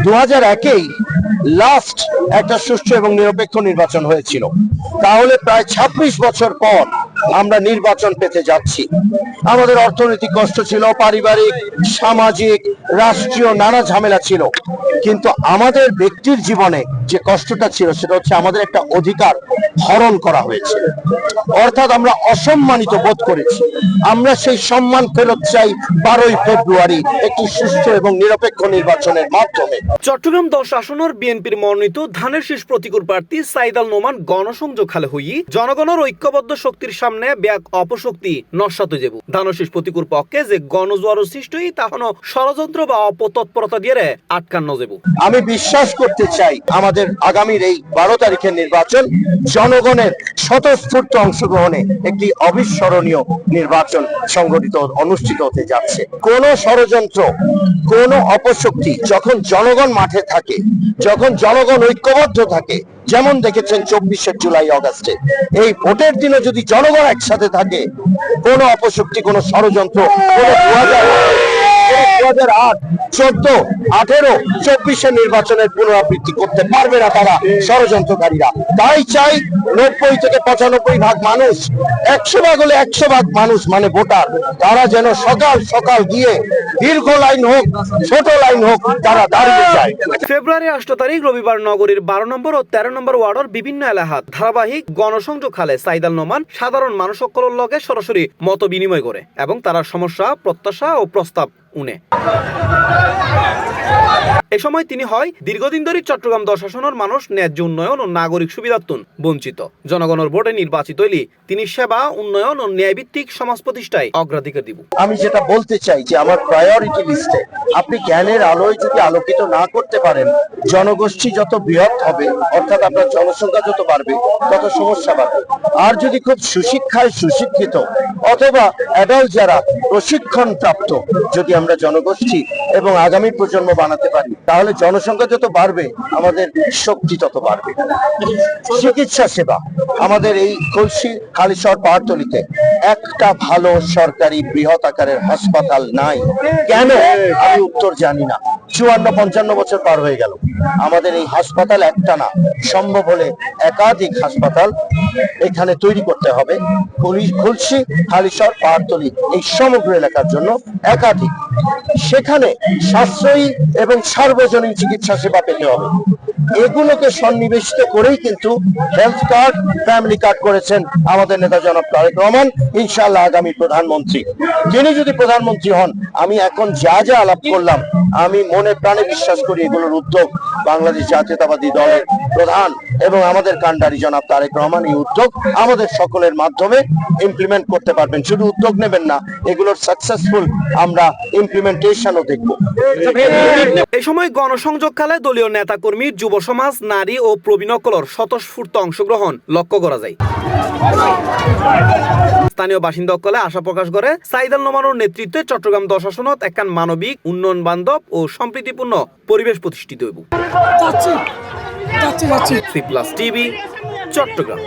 2001-এই last একটা সুষ্ঠু এবং নিরপেক্ষ নির্বাচন হয়েছিল। তাহলে প্রায় 26 বছর পর আমরা নির্বাচন পেতে যাচ্ছি। আমাদের অর্থনৈতিক কষ্ট ছিল, পারিবারিক, সামাজিক, রাষ্ট্রীয় নানা ঝামেলা ছিল, কিন্তু আমাদের ব্যক্তির জীবনে যে কষ্টটা ছিল সেটা হচ্ছে আমাদের একটা অধিকার হরণ করা হয়েছে, অর্থাৎ আমরা অসম্মানিত বোধ করেছি। আমরা সেই সম্মান ফেরত চাই 12ই ফেব্রুয়ারি একটি সুষ্ঠু এবং নিরপেক্ষ নির্বাচনের মাধ্যমে। চট্টগ্রাম 10 আসনের বিএনপির মনোনীত ধানের শীষ প্রতিকূল প্রার্থী সাইদ আল নোমান গণসংযোগ খালে হই জনগণের ঐক্যবদ্ধ শক্তির সামনে ব্যাক অপশক্তি নস্বাত যাব। ধানের শীষ প্রতিকূল পক্ষে যে গণজোয়ার সৃষ্টি তখন ষড়যন্ত্র বা অপতৎপরতা দিয়ে আটকান যাব। আমি বিশ্বাস করতে চাই আমাদের আগামীর এই 12 তারিখের নির্বাচন জনগণের স্বতঃস্ফূর্ত অংশগ্রহণে একটি অবিস্মরণীয় নির্বাচন সংগঠিত অনুষ্ঠিত হতে যাচ্ছে। কোন ষড়যন্ত্র, কোন অপশক্তি যখন জনগণ মাঠে থাকে, যখন জনগণ ঐক্যবদ্ধ থাকে, যেমন দেখেছেন 24শে জুলাই আগস্টে, এই ভোটের দিনে যদি জনগণ একসাথে থাকে, কোন অপশক্তি, কোন ষড়যন্ত্র, কোন 2008, 14, 18, 24-এর নির্বাচনের পুনরাবৃত্তি করতে পারবে না তারা, ষড়যন্ত্রকারীরা। তাই চাই 90 থেকে 95 ভাগ মানুষ, 100 ভাগ হলে 100 ভাগ মানুষ মানে ভোটার, তারা যেন সকাল সকাল গিয়ে দীর্ঘ লাইন হোক, ছোট লাইন হোক, তারা দাঁড়িয়ে যায়। ফেব্রুয়ারি 8 তারিখ রবিবার নগরীর 12 নম্বর ও 13 নম্বর ওয়ার্ডের বিভিন্ন এলাকাত ধারাবাহিক গণসংযোগ খালে সাইদ আল নোমান সাধারণ মানুষ সকলের লগে সরাসরি মত বিনিময় করে এবং তার সমস্যা, প্রত্যাশা ও প্রস্তাব উনে। এ সময় তিনি হয় দীর্ঘদিন ধরে চট্টগ্রাম 10 আসনের মানুষ ন্যায্য উন্নয়ন ও নাগরিক সুবিধার্থন বঞ্চিত। জনগণের ভোটে নির্বাচিত হইলে তিনি সেবা, উন্নয়ন ও ন্যায়ভিত্তিক সমাজ প্রতিষ্ঠায় অগ্রাধিকার দিব। আমি যেটা বলতে চাই যে আমার প্রায়োরিটি লিস্টে আপনি জ্ঞানের আলোয় যদি আলোকিত না করতে পারেন, জনগোষ্ঠী যত বৃহৎ হবে, অর্থাৎ আপনার জনসংখ্যা যত বাড়বে তত সমস্যা বাড়বে। আর যদি খুব সুশিক্ষায় সুশিক্ষিত অথবা অ্যাডাল্ট যারা প্রশিক্ষণ প্রাপ্ত যদি আমরা জনগোষ্ঠী এবং আগামী প্রজন্ম বানাতে পারি, তাহলে জনসংখ্যা যত বাড়বে আমাদের শক্তি তত বাড়বে। চিকিৎসা সেবা আমাদের এই খুলশী, হালিশহর, পাহাড়তলীতে একটা ভালো সরকারি বৃহৎ আকারের হাসপাতাল নাই। কেন? আমি উত্তর জানি না। 54-55 বছর পার হয়ে গেল, আমাদের এই হাসপাতাল একটা না, সম্ভব হলে একাধিক হাসপাতাল এখানে তৈরি করতে হবে। খুলশী, হালিশহর, পাহাড়তলী এই সমগ্র এলাকার জন্য একাধিক, সেখানে সাশ্রয়ী এবং সার্বজনীন চিকিৎসা সেবা পেতে হবে। এগুলোকে সন্নিবেশিত করেই কিন্তু হেলথ কার্ড, ফ্যামিলি কার্ড করেছেন আমাদের নেতা জনাব তারেক রহমান, ইনশাআল্লাহ আগামী প্রধানমন্ত্রী। তিনি যদি প্রধানমন্ত্রী হন, আমি এখন যা যা আলাপ করলাম, আমি মনে প্রাণে বিশ্বাস করি এগুলোর উদ্যোগ বাংলাদেশ জাতীয়তাবাদী দলের প্রধান এবং আমাদের কান্ডারি জনাব তারেক রহমান এই উদ্যোগ আমাদের সকলের মাধ্যমে ইমপ্লিমেন্ট করতে পারবেন। শুধু উদ্যোগ নেবেন না, এগুলোর সাকসেসফুল আমরা ইমপ্লিমেন্টেশনও দেখব। এই সময় গণসংযোগ কালে দলীয় নেতাকর্মী, যুব সমাজ, নারী ও প্রবীণকলর স্বতঃস্ফূর্ত অংশগ্রহণ লক্ষ্য করা যায়। স্থানীয় বাসিন্দা সকলে আশা প্রকাশ করে সাইদ আল নোমানের নেতৃত্বে চট্টগ্রাম 10 আসনত একখান মানবিক, উন্নয়ন বান্ধব ও সম্প্রীতিপূর্ণ পরিবেশ প্রতিষ্ঠিত হইব। C+ TV, Chittagong.